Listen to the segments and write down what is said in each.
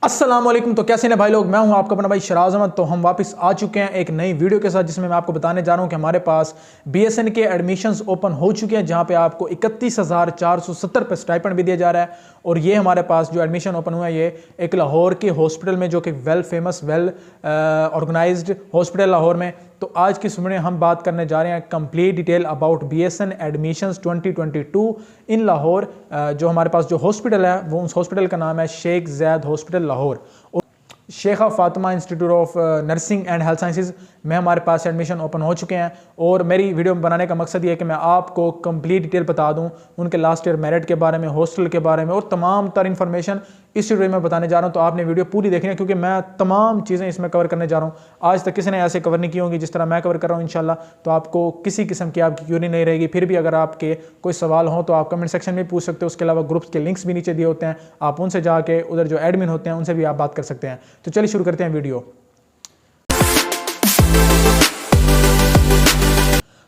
अस्सलाम वालेकुम। तो कैसे हैं भाई लोग, मैं हूं आपका अपना भाई शराज अहमद। तो हम वापस आ चुके हैं एक नई वीडियो के साथ, जिसमें मैं आपको बताने जा रहा हूं कि हमारे पास बीएसएन के एडमिशन्स ओपन हो चुके हैं, जहां पे आपको 31,470 पे स्टाइपेंड भी दिया जा रहा है। और ये हमारे पास जो एडमिशन ओपन हुआ है ये एक लाहौर के हॉस्पिटल में, जो कि well famous well organised hospital Lahore में। तो आज की सुबह हम बात करने जा रहे हैं complete detail about BSN admissions 2022 इन लाहौर। जो हमारे पास जो हॉस्पिटल है वो उस हॉस्पिटल का नाम है Sheikh Zayed hospital Lahore. Sheikha Fatima institute of nursing and health sciences में हमारे पास एडमिशन ओपन हो चुके हैं। और मेरी वीडियो बनाने का मकसद ये है कि मैं आपको कंप्लीट डिटेल बता दूं उनके लास्ट ईयर मेरिट के बारे में, हॉस्टल के बारे में और तमाम तर इन्फॉर्मेशन इस वीडियो में बताने जा रहा हूं। तो आपने वीडियो पूरी देखनी है, क्योंकि मैं तमाम चीज़ें इसमें कवर करने जा रहा हूं। आज तक किसी ने ऐसे कवर नहीं की होंगी जिस तरह मैं कवर कर रहा हूं इंशाल्लाह। तो आपको किसी किस्म की आपकी क्यूरी नहीं रहेगी। फिर भी अगर आपके कोई सवाल हो तो आप कमेंट सेक्शन में पूछ सकते हो। उसके अलावा ग्रुप्स के लिंक्स भी नीचे दिए होते हैं, आप उनसे जाके उधर जो एडमिन होते हैं उनसे भी आप बात कर सकते हैं। तो चलिए शुरू करते हैं वीडियो।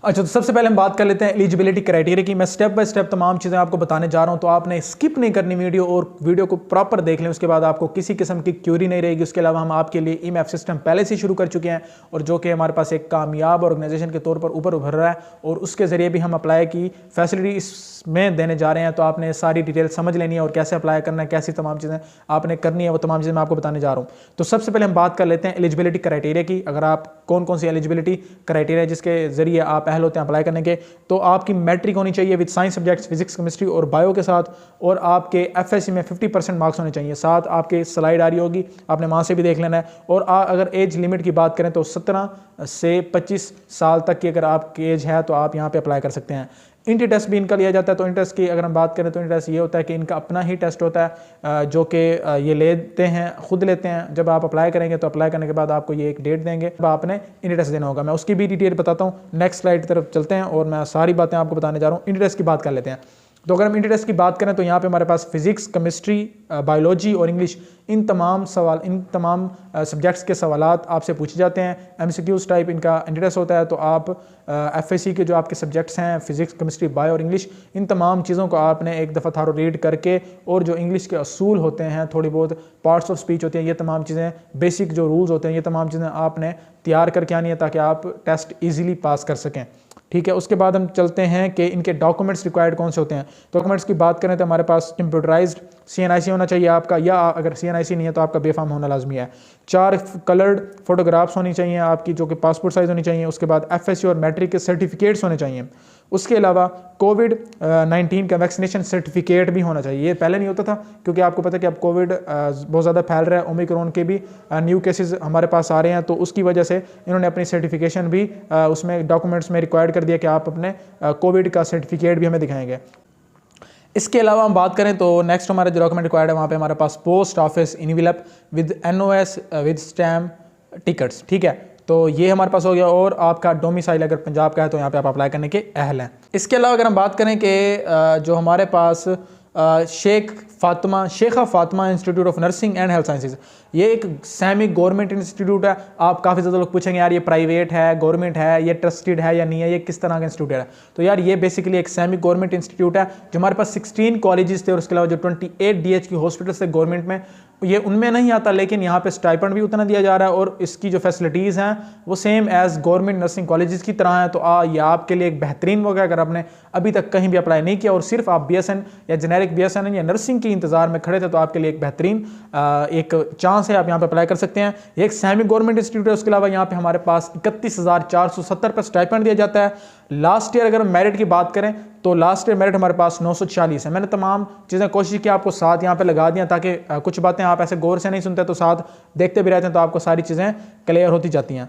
अच्छा, तो सबसे पहले हम बात कर लेते हैं एलिजिबिलिटी क्राइटेरिया की। मैं स्टेप बाय स्टेप तमाम चीज़ें आपको बताने जा रहा हूं, तो आपने स्किप नहीं करनी वीडियो और वीडियो को प्रॉपर देख लें। उसके बाद आपको किसी किस्म की क्यूरी नहीं रहेगी। उसके अलावा हम आपके लिए ईमैप सिस्टम पहले से शुरू कर चुके हैं, और जो कि हमारे पास एक कामयाब ऑर्गेनाइजेशन के तौर पर ऊपर उभर रहा है, और उसके ज़रिए भी हम अप्लाई की फैसिलिटी इसमें देने जा रहे हैं। तो आपने सारी डिटेल समझ लेनी है और कैसे अप्लाई करना है, कैसी तमाम चीज़ें आपने करनी है, वो तमाम चीज़ें मैं आपको बताने जा रहा हूँ। तो सबसे पहले हम बात कर लेते हैं एलिजिबिलिटी क्राइटेरिया की। अगर आप कौन कौन सी एलिजिबिलिटी क्राइटेरिया जिसके ज़रिए आप अहल होते हैं अप्लाई करने के, तो आपकी मैट्रिक होनी चाहिए with science subjects physics chemistry और बायो के साथ, और आपके एफएससी में 50% मार्क्स होने चाहिए। साथ आपके स्लाइड आ रही होगी, आपने वहाँ से भी देख लेना है। और अगर एज लिमिट की बात करें तो 17 से 25 साल तक की अगर आपकी एज है तो आप यहाँ पे अप्लाई कर सकते हैं। इंटी टेस्ट भी इनका लिया जाता है। तो इंटी टेस्ट की अगर हम बात करें तो इंटी टेस्ट ये होता है कि इनका अपना ही टेस्ट होता है, जो कि ये लेते हैं, खुद लेते हैं। जब आप अप्लाई करेंगे तो अप्लाई करने के बाद आपको ये एक डेट देंगे, अब आपने इंटी टेस्ट देना होगा। मैं उसकी भी डिटेल बताता हूँ। नेक्स्ट स्लाइड की तरफ चलते हैं और मैं सारी बातें आपको बताने जा रहा हूँ। इंटी टेस्ट की बात कर लेते हैं। तो अगर हम इंटी टेस्ट की बात करें तो यहाँ पे हमारे पास फिजिक्स, केमिस्ट्री, बायोलॉजी और इंग्लिश इन तमाम सब्जेक्ट्स के सवालात आपसे पूछे जाते हैं। एमसीक्यूज टाइप इनका इंटी टेस्ट होता है। तो आप एफएससी के जो आपके सब्जेक्ट्स हैं फिजिक्स, केमिस्ट्री, बायो और इंग्लिश, इन तमाम चीज़ों को आपने एक दफ़ा थारो रीड करके, और जो इंग्लिश के असूल होते हैं, थोड़ी बहुत पार्ट्स ऑफ स्पीच होती हैं, ये तमाम चीज़ें, बेसिक जो रूल्स होते हैं, ये तमाम चीज़ें आपने तैयार करके आनी है ताकि आप टेस्ट ईजिली पास कर सकें। ठीक है, उसके बाद हम चलते हैं कि इनके डॉक्यूमेंट्स रिक्वायर्ड कौन से होते हैं। डॉक्यूमेंट्स की बात करें तो हमारे पास कंप्यूटराइज्ड CNIC होना चाहिए आपका, या अगर CNIC नहीं है तो आपका बेफाम होना लाजमी है। 4 कलर्ड फोटोग्राफ्स होनी चाहिए आपकी, जो कि पासपोर्ट साइज़ होनी चाहिए। उसके बाद FSC और मैट्रिक के सर्टिफिकेट्स होने चाहिए। उसके अलावा कोविड-19 का वैक्सीनेशन सर्टिफिकेट भी होना चाहिए। ये पहले नहीं होता था, क्योंकि आपको पता है कि अब कोविड बहुत ज़्यादा फैल रहा है। ओमिक्रॉन के भी न्यू केसेस हमारे पास आ रहे हैं, तो उसकी वजह से इन्होंने अपनी सर्टिफिकेशन भी उसमें डॉक्यूमेंट्स में रिक्वायर्ड कर दिया कि आप अपने कोविड का सर्टिफिकेट भी हमें दिखाएंगे। इसके अलावा हम बात करें तो नेक्स्ट हमारे जो डॉक्यूमेंट रिक्वायर्ड है, वहाँ पे हमारे पास post office envelope with NOS with stamp tickets. ठीक है, तो ये हमारे पास हो गया। और आपका डोमिसाइल अगर पंजाब का है तो यहाँ पे आप अप्लाई करने के अहल हैं। इसके अलावा अगर हम बात करें कि जो हमारे पास Sheikha Fatima institute of nursing and health sciences, ये एक सेमी गवर्नमेंट इंस्टीट्यूट है। आप काफ़ी ज़्यादा लोग पूछेंगे यार ये प्राइवेट है, गवर्नमेंट है, ये ट्रस्टेड है या नहीं है, ये किस तरह का इंस्टीट्यूट है। तो यार ये बेसिकली एक सेमी गवर्नमेंट इंस्टीट्यूट है। जो हमारे पास 16 कॉलेजेस थे और उसके अलावा जो 28 DH की हॉस्पिटल्स थे गवर्नमेंट में, ये उनमें नहीं आता, लेकिन यहाँ पे स्टाइपेंड भी उतना दिया जा रहा है और इसकी जो फैसिलिटीज़ हैं वो same as government nursing colleges की तरह है। तो ये आपके लिए एक बेहतरीन होगा अगर आपने अभी तक कहीं भी अप्लाई नहीं किया और सिर्फ आप BSN या जेनेरिक BSN या नर्सिंग के इंतजार में खड़े थे, तो आपके लिए एक बेहतरीन एक चांस है, आप यहाँ पे अप्लाई कर सकते हैं। ये एक सेमी गवर्नमेंट इंस्टीट्यूट है। उसके अलावा यहाँ पे हमारे पास 31,470 पर स्टाइपेंड दिया जाता है। लास्ट ईयर अगर मेरिट की बात करें तो लास्ट ईयर मेरिट हमारे पास 940 है। मैंने तमाम चीज़ें कोशिश की आपको साथ यहाँ पे लगा दिया, ताकि कुछ बातें आप ऐसे गौर से नहीं सुनते तो साथ देखते भी रहते हैं, तो आपको सारी चीज़ें क्लियर होती जाती हैं।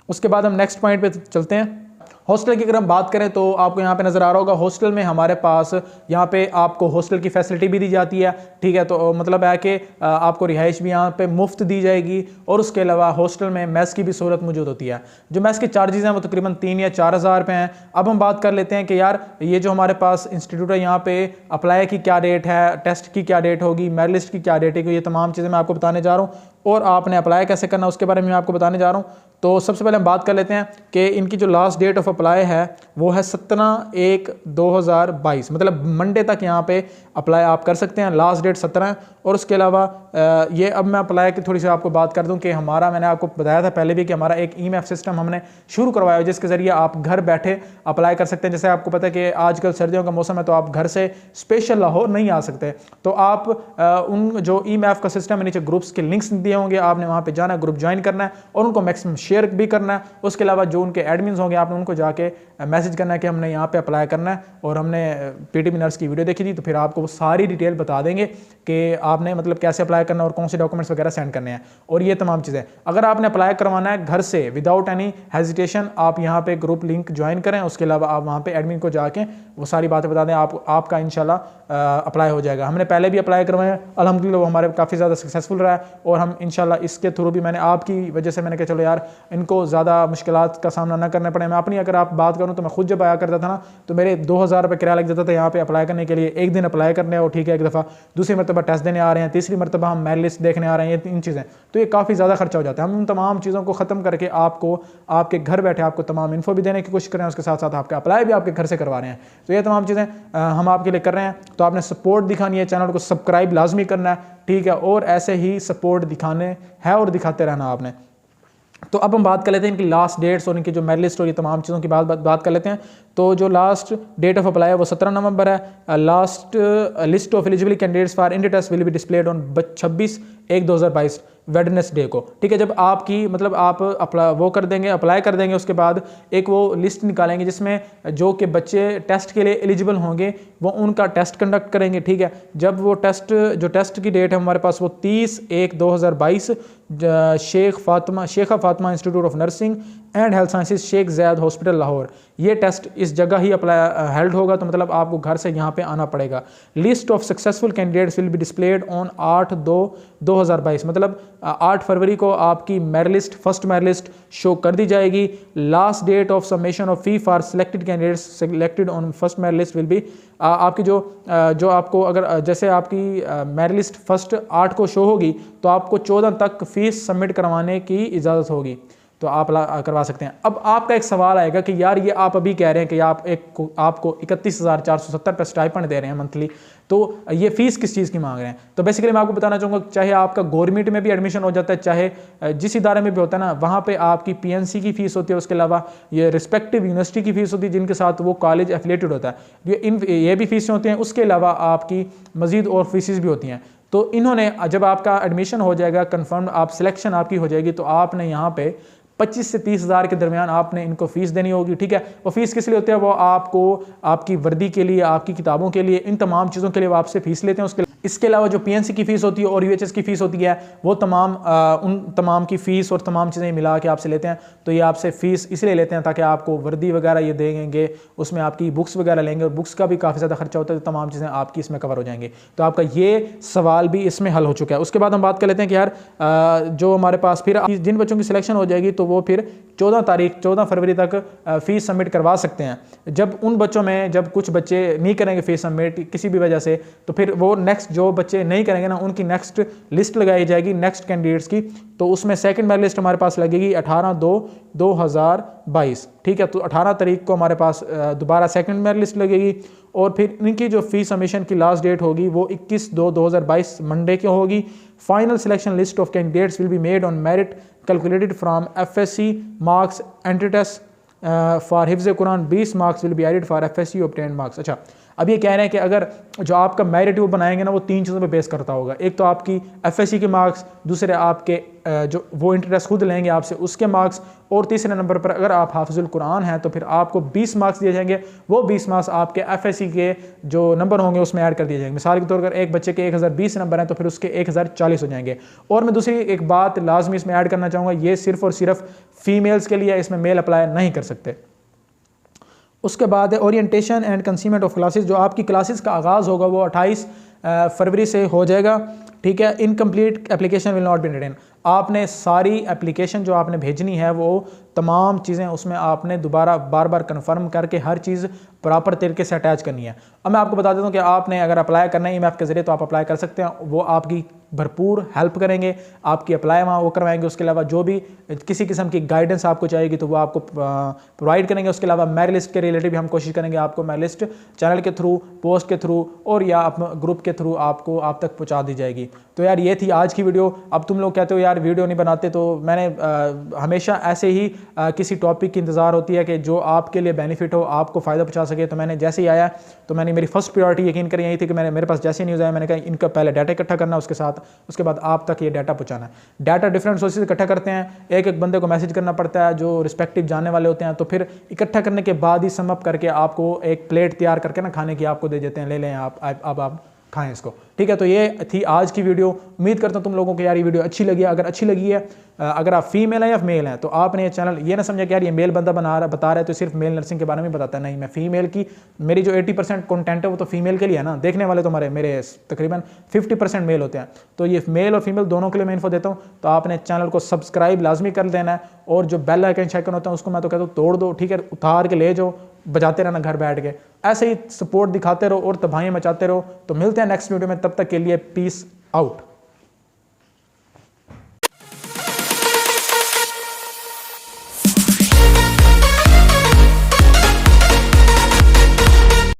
उसके बाद हम नेक्स्ट पॉइंट पे चलते हैं। हॉस्टल की अगर हम बात करें तो आपको यहाँ पे नज़र आ रहा होगा, हॉस्टल में हमारे पास यहाँ पे आपको हॉस्टल की फैसिलिटी भी दी जाती है। ठीक है, तो मतलब है कि आपको रिहाइश भी यहाँ पे मुफ्त दी जाएगी, और उसके अलावा हॉस्टल में मेस की भी सहूलत मौजूद होती है। जो मेस के चार्जेस हैं वो तकरीबन 3 या 4 हज़ार रुपये हैं। अब हम बात कर लेते हैं कि यार ये जो हमारे पास इंस्टीट्यूट है, यहाँ पे अप्लाई की क्या डेट है, टेस्ट की क्या डेट होगी, मेरिट लिस्ट की क्या डेट है, ये तमाम चीज़ें मैं आपको बताने जा रहा हूँ। और आपने अप्लाई कैसे करना उसके बारे में मैं आपको बताने जा रहा हूँ। तो सबसे पहले हम बात कर लेते हैं कि इनकी जो लास्ट डेट ऑफ अप्लाई है वो है 17/1/2022, मतलब मंडे तक यहाँ पे अप्लाई आप कर सकते हैं। लास्ट डेट 17 है। और उसके अलावा ये अब मैं अप्लाई की थोड़ी सी आपको बात कर दूं कि हमारा, मैंने आपको बताया था पहले भी कि हमारा एक ईएमएफ सिस्टम हमने शुरू करवाया है जिसके ज़रिए आप घर बैठे अप्लाई कर सकते हैं। जैसे आपको पता है कि आजकल सर्दियों का मौसम है तो आप घर से स्पेशल लाहौर नहीं आ सकते, तो आप उन जो ईएमएफ का सिस्टम है नीचे ग्रुप्स के लिंक्स दिए होंगे, आपने वहाँ पर जाना, ग्रुप ज्वाइन करना है और उनको मैक्सिमम शेयर भी करना है। उसके अलावा जो उनके एडमिन्स होंगे आपने उनको जाके मैसेज करना है कि हमने यहाँ पे अप्लाई करना है और हमने पीटीपी नर्स की वीडियो देखी थी, तो फिर आपको वो सारी डिटेल बता देंगे कि आपने मतलब कैसे अप्लाई करना है और कौन से डॉक्यूमेंट्स वगैरह सेंड करने हैं और ये तमाम चीज़ें। अगर आपने अप्लाई करवाना है घर से विदाउट एनी हेजिटेशन, आप यहाँ पे ग्रुप लिंक ज्वाइन करें, उसके अलावा आप वहाँ पे एडमिन को जाके वो सारी बातें बता दें, आपका इंशाल्लाह अप्लाई हो जाएगा। हमने पहले भी अप्लाई करवाए हैं, अल्हम्दुलिल्लाह वो हमारे काफ़ी ज़्यादा सक्सेसफुल रहा है और हम इंशाल्लाह इसके थ्रू भी, मैंने आपकी वजह से मैंने कहा चलो यार इनको ज़्यादा मुश्किलात का सामना ना करना पड़े। मैं अपनी अगर आप बात करूँ तो मैं खुद जब आया करता था ना तो मेरे 2000 रुपये किराया लग जाता था यहाँ पे अप्लाई करने के लिए। एक दिन अप्लाई करने और ठीक है, एक दफ़ा, दूसरी मरतबा टेस्ट देने आ रहे हैं, तीसरी मरतबा हम मेरिट लिस्ट देखने आ रहे हैं, ये 3 चीज़ें, तो ये काफ़ी ज़्यादा खर्चा हो जाता है। हम उन तमाम चीज़ों को ख़त्म करके आपको आपके घर बैठे आपको तमाम इन्फो भी देने की कोशिश कर रहे हैं, उसके साथ साथ आपका अप्लाई भी आपके घर से करवा रहे हैं। तो ये तमाम चीज़ें हम आपके लिए कर रहे हैं। तो आपने सपोर्ट दिखानी है, चैनल को सब्सक्राइब लाजमी करना है, ठीक है, और ऐसे ही सपोर्ट दिखाने है और दिखाते रहना आपने। तो अब हम बात कर लेते हैं इनकी लास्ट डेट्स और इनकी जो मेरिट लिस्ट और ये तमाम चीज़ों की बात कर लेते हैं। तो जो लास्ट डेट ऑफ अप्लाई है वो 17 नवंबर है। Last list of eligible candidates for inter test will be displayed on 26/1/2022 Wednesday को, ठीक है। जब आपकी मतलब आप अप्लाई कर देंगे उसके बाद एक वो लिस्ट निकालेंगे जिसमें जो कि बच्चे टेस्ट के लिए एलिजिबल होंगे वो उनका टेस्ट कंडक्ट करेंगे, ठीक है। जब वो टेस्ट की डेट है हमारे पास वो 30/1/2022 Sheikha Fatima institute of nursing and health sciences Sheikh Zayed hospital Lahore, ये टेस्ट इस जगह ही हेल्ड होगा, तो मतलब आपको घर से यहाँ पे आना पड़ेगा। List of successful candidates will be displayed on 8/2/2022, मतलब 8 फरवरी को आपकी merit list, first merit list show कर दी जाएगी। Last date of submission of fee for selected candidates selected on first merit list will be, आपकी जो आपको अगर जैसे आपकी मेरिट लिस्ट फर्स्ट 8 को शो होगी तो आपको 14 तक फीस सबमिट करवाने की इजाज़त होगी, तो आप करवा सकते हैं। अब आपका एक सवाल आएगा कि यार ये आप अभी कह रहे हैं कि आपको 31,470 रुपये स्टाइपेंड दे रहे हैं मंथली, तो ये फीस किस चीज़ की मांग रहे हैं? तो बेसिकली मैं आपको बताना चाहूँगा, चाहे आपका गवर्नमेंट में भी एडमिशन हो जाता है, चाहे जिस इदारे में भी होता है ना, वहाँ पे आपकी पीएनसी की फ़ीस होती है, उसके अलावा ये रिस्पेक्टिव यूनिवर्सिटी की फ़ीस होती है जिनके साथ वो कॉलेज एफिलेटेड होता है, ये भी फ़ीसें होती हैं। उसके अलावा आपकी मज़ीद और फीसेस भी होती हैं। तो इन्होंने जब आपका एडमिशन हो जाएगा, कन्फर्म आप सिलेक्शन आपकी हो जाएगी, तो आपने यहाँ पे 25 से 30 हज़ार के दरमियान आपने इनको फ़ीस देनी होगी, ठीक है। वो फ़ीस किस लिए होती है? वो आपको आपकी वर्दी के लिए, आपकी किताबों के लिए, इन तमाम चीज़ों के लिए वो आपसे फ़ीस लेते हैं। इसके अलावा जो पीएनसी की फ़ीस होती है और यूएचएस की फ़ीस होती है वो उन तमाम की फ़ीस और तमाम चीज़ें मिला के आपसे लेते हैं। तो ये आपसे फ़ीस इसलिए लेते हैं ताकि आपको वर्दी वगैरह ये देंगे, उसमें आपकी बुक्स वगैरह लेंगे और बुक्स का भी काफ़ी ज़्यादा खर्चा होता है, तो तमाम चीज़ें आपकी इसमें कवर हो जाएंगी। तो आपका ये सवाल भी इसमें हल हो चुका है। उसके बाद हम बात कर लेते हैं कि यार जो हमारे पास फिर जिन बच्चों की सिलेक्शन हो जाएगी तो वो फिर 14 फरवरी तक फ़ीस सबमिट करवा सकते हैं। जब उन बच्चों में जब कुछ बच्चे नहीं करेंगे फ़ीस सबमिट किसी भी वजह से, तो फिर वो नेक्स्ट जो बच्चे नहीं करेंगे ना, उनकी नेक्स्ट लिस्ट लगाई जाएगी नेक्स्ट कैंडिडेट्स की। तो उसमें सेकंड मेरिट लिस्ट हमारे पास लगेगी 18/2/2022, ठीक है। तो 18 तारीख को हमारे पास दोबारा सेकंड मेरिट लिस्ट लगेगी और फिर इनकी जो फीस सबमिशन की लास्ट डेट होगी वो 21/2/2022 मंडे की होगी। Final selection list of candidates will be made on merit calculated from FSC marks entry test for हिफ्ज़ Quran 20 marks will be added for FSC obtained marks. अच्छा, अब ये कह रहे हैं कि अगर जो आपका मेरिट वो बनाएंगे ना वो 3 चीज़ों पे बेस करता होगा। एक तो आपकी FSC के मार्क्स, दूसरे आपके जो वो इंटरेस्ट खुद लेंगे आपसे उसके मार्क्स, और तीसरे नंबर पर अगर आप हाफिजुल कुरान हैं तो फिर आपको 20 मार्क्स दिए जाएंगे। वो 20 मार्क्स आपके FSC के जो नंबर होंगे उसमें ऐड कर दिए जाएंगे। मिसाल के तौर पर एक बच्चे के 1020 नंबर हैं तो फिर उसके 1040 हो जाएंगे। और मैं दूसरी एक बात लाजमी इसमें ऐड करना चाहूँगा, ये सिर्फ और सिर्फ फीमेल्स के लिए, इसमें मेल अप्लाई नहीं कर सकते। उसके बाद है ओरिएंटेशन एंड कंसीमेंट ऑफ क्लासेस। जो आपकी क्लासेस का आगाज़ होगा वो 28 फरवरी से हो जाएगा, ठीक है। Incomplete application will not be written. आपने सारी एप्लीकेशन जो आपने भेजनी है वो तमाम चीज़ें उसमें आपने दोबारा बार बार कन्फर्म करके हर चीज़ प्रॉपर तरीके से अटैच करनी है। अब मैं आपको बता देता हूँ कि आपने अगर अप्लाई करना है ईएमएफ के ज़रिए तो आप अप्लाई कर सकते हैं। वो आपकी भरपूर हेल्प करेंगे, आपकी अप्लाई वहाँ वो करवाएंगे। उसके अलावा जो भी किसी किस्म की गाइडेंस आपको चाहिएगी तो वो आपको प्रोवाइड करेंगे। उसके अलावा मेरिट लिस्ट के रिलेटेड भी हम कोशिश करेंगे आपको मेरिट लिस्ट चैनल के थ्रू, पोस्ट के थ्रू और या ग्रुप के थ्रू आपको आप तक पहुँचा दी जाएगी। तो यार ये थी आज की वीडियो। अब तुम लोग कहते हो यार वीडियो नहीं बनाते, तो मैंने हमेशा ऐसे ही किसी टॉपिक की इंतज़ार होती है कि जो आपके लिए बेनिफिट हो, आपको फ़ायदा पहुँचा सके। तो मैंने जैसे ही आया तो मैंने मेरी फर्स्ट प्रायोरिटी यकीन करी यही थी कि मेरे पास जैसे न्यूज़ आया मैंने कहा इनका पहले डाटा इकट्ठा करना, उसके बाद आप तक ये डाटा पहुँचाना है। डाटा डिफरेंट सोर्सेज इकट्ठा करते हैं, एक एक बंदे को मैसेज करना पड़ता है जो रिस्पेक्टिव जानने वाले होते हैं, तो फिर इकट्ठा करने के बाद ही सम अप करके आपको एक प्लेट तैयार करके ना खाने की आपको दे देते हैं, ले लें आप, अब आप खाएं इसको। ठीक है, तो ये थी आज की वीडियो। उम्मीद करता हूँ तुम लोगों को यार ये वीडियो अच्छी लगी है। अगर अच्छी लगी है, अगर आप फीमेल हैं या मेल हैं, तो आपने ये चैनल ये ना समझा कि यार ये मेल बंदा बता रहा है तो सिर्फ मेल नर्सिंग के बारे में बताता है। नहीं, मैं फीमेल की मेरी जो 80% कंटेंट है वो तो फीमेल के लिए है ना। देखने वाले तो मेरे तकरीबन 50% मेल होते हैं, तो ये मेल और फीमेल दोनों के लिए मैं इन्फो देता हूँ। तो आपने चैनल को सब्सक्राइब लाजमी कर देना है, और जो बेल आइकन आइकन होता है उसको मैं तो कहता हूँ तोड़ दो। ठीक है, उतार के ले जाओ, बजाते रहना घर बैठ के, ऐसे ही सपोर्ट दिखाते रहो और तबाही मचाते रहो। तो मिलते हैं नेक्स्ट वीडियो में, तब तक के लिए पीस आउट।